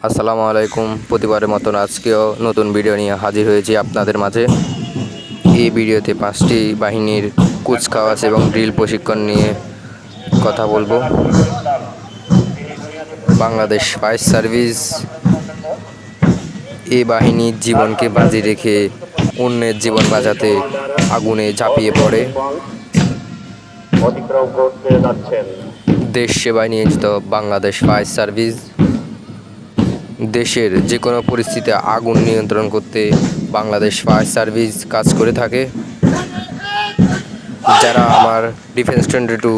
আসসালামু আলাইকুম। প্রতিবারের মতন আজকেও নতুন ভিডিও নিয়ে হাজির হয়েছি আপনাদের মাঝে। এই ভিডিওতে 5টি বাহিনীর কুচকাওয়াজ এবং ড্রিল প্রশিক্ষণ নিয়ে কথা বলবো। বাংলাদেশ ফায়ার সার্ভিস এই বাহিনীর জীবনকে বাজি রেখে অন্যের জীবন বাঁচাতে আগুনে ঝাঁপিয়ে পড়ে। দেশ সেবায় নিয়োজিত বাংলাদেশ ফায়ার সার্ভিস দেশের যে কোনো পরিস্থিতিতে আগুন নিয়ন্ত্রণ করতে বাংলাদেশ ফায়ার সার্ভিস কাজ করে থাকে। যারা আমার ডিফেন্স 22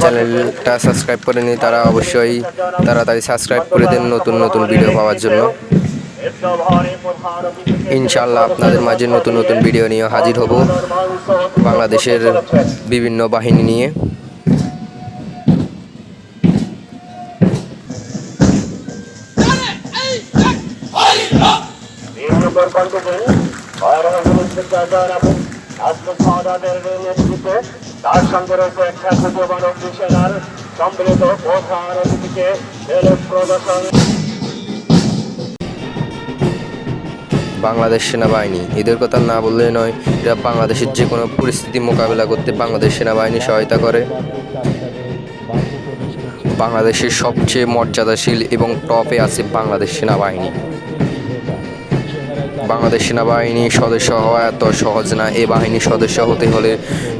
চ্যানেলটা সাবস্ক্রাইব করেনি তারা অবশ্যই তাড়াতাড়ি সাবস্ক্রাইব করে দেন নতুন নতুন ভিডিও পাওয়ার জন্য। ইনশাআল্লাহ আপনাদের মাঝে নতুন নতুন ভিডিও নিয়ে হাজির হব বাংলাদেশের বিভিন্ন বাহিনী নিয়ে। তার সঙ্গে রয়েছে একটা কুটুবান সেনার সম্মিলিত প্রধান অতিথিকে প্রদর্শন। বাংলাদেশ সেনাবাহিনী এদের কথা না বললে নয়, এরা বাংলাদেশের যে কোনো পরিস্থিতি মোকাবেলা করতে বাংলাদেশ সেনাবাহিনী সহায়তা করে। বাংলাদেশের সবচেয়ে মর্যাদাশীল এবং টপে আছে বাংলাদেশ সেনাবাহিনী। বাংলাদেশ সেনাবাহিনী সদস্য হওয়া এত সহজ না। এই বাহিনীর সদস্য হতে হলে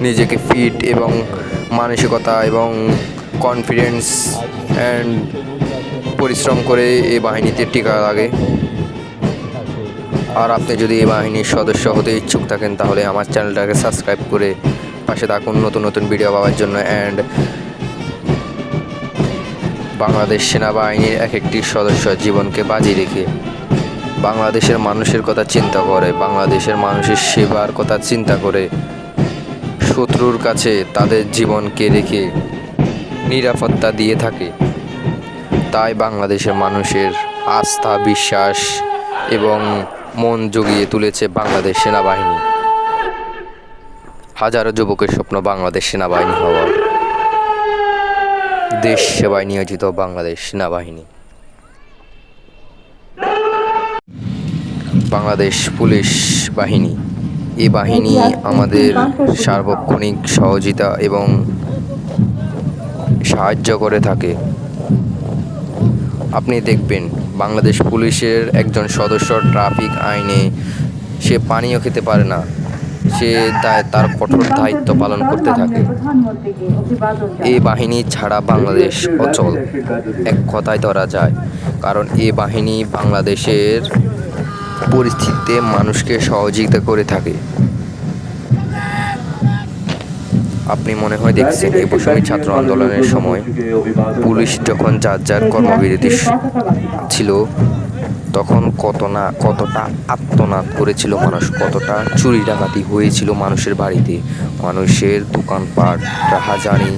নিজেকে ফিট এবং মানসিকতা এবং কনফিডেন্স অ্যান্ড পরিশ্রম করে এই বাহিনীতে টিকা লাগে। আর আপনি যদি এই বাহিনীর সদস্য হতে ইচ্ছুক থাকেন তাহলে আমার চ্যানেলটাকে সাবস্ক্রাইব করে পাশে থাকুন নতুন নতুন ভিডিও পাওয়ার জন্য। অ্যান্ড বাংলাদেশ সেনাবাহিনীর এক একটি সদস্য জীবনকে বাজি রেখে বাংলাদেশের মানুষের কথা চিন্তা করে, বাংলাদেশের মানুষের সেবার কথা চিন্তা করে শত্রুর কাছে তাদের জীবনকে রেখে নিরাপত্তা দিয়ে থাকে। তাই বাংলাদেশের মানুষের আস্থা, বিশ্বাস এবং মন জুগিয়ে তুলেছে বাংলাদেশ সেনাবাহিনী। হাজারো যুবকের স্বপ্ন বাংলাদেশ সেনাবাহিনী হওয়া। দেশ সেবায় নিয়োজিত বাংলাদেশ সেনাবাহিনী। বাংলাদেশ পুলিশ বাহিনী এই বাহিনী আমাদের সার্বক্ষণিক সহযোগিতা এবং সাহায্য করে থাকে। আপনি দেখবেন বাংলাদেশ পুলিশের একজন সদস্য ট্রাফিক আইনে সে পানিও খেতে পারে না, সে তার কঠোর দায়িত্ব পালন করতে থাকে। এই বাহিনী ছাড়া বাংলাদেশ অচল এক কথায় ধরা যায়, কারণ এই বাহিনী বাংলাদেশের পরিস্থিতিতে মানুষকে সহযোগিতা করে থাকে। আপনি মনে হয় দেখছেন এই বৈষম্য ছাত্র আন্দোলনের সময় পুলিশ যখন যার যার কর্মবিরতি ছিল তখন কতটা আত্মনাদ করেছিল মানুষ, কতটা চুরি ডাকাতি হয়েছিল মানুষের বাড়িতে, মানুষের দোকানপাট, রাহাজানি,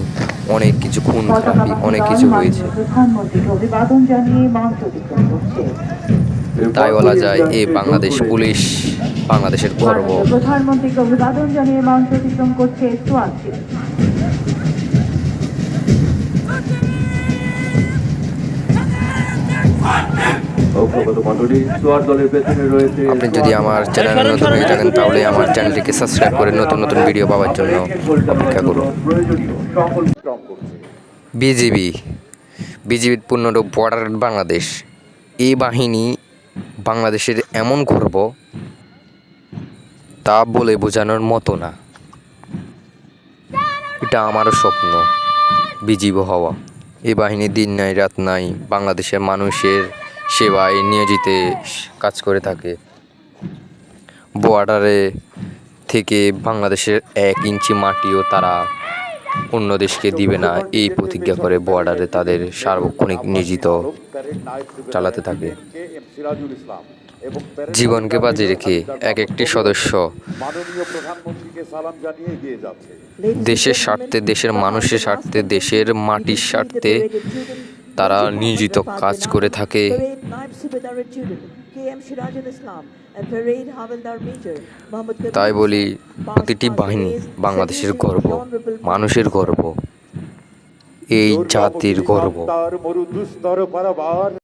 অনেক কিছু, খুন খারাপি, অনেক কিছু হয়েছে। তাই বলা যায় এই বাংলাদেশ পুলিশ বাংলাদেশের গর্ব। প্রধানমন্ত্রীকে অভিবাদন জানিয়ে মঞ্চ অতিক্রম করছে আপনি যদি আমার চ্যানেলে নতুন হয়ে থাকেন তাহলে আমার চ্যানেলটিকে সাবস্ক্রাইব করে নতুন নতুন ভিডিও পাওয়ার জন্য অপেক্ষা করুন। বিজিবির পূর্ণরূপ বর্ডার বাংলাদেশ। এই বাহিনী বাংলাদেশের এমন গর্ব তা বলে বোঝানোর মতো না। এটা আমারও স্বপ্ন বিজিবি হওয়া। এই বাহিনী দিন নাই রাত নাই বাংলাদেশের মানুষের সেবায় নিয়োজিত কাজ করে থাকে। বর্ডারে থেকে বাংলাদেশের 1 ইঞ্চি মাটিও তারা অন্য দেশকে দিবে না, এই প্রতিজ্ঞা করে বর্ডারে তাদের সার্বক্ষণিক নিয়োজিত চালাতে থাকে। জীবনকে বাজি রেখে এক একটি সদস্য দেশের স্বার্থে, দেশের মানুষের স্বার্থে, দেশের মাটির স্বার্থে তারা নিয়োজিত কাজ করে থাকে। তাই বলি প্রতিটি বাহিনী বাংলাদেশের গর্ব, মানুষের গর্ব, এই জাতির গর্ব।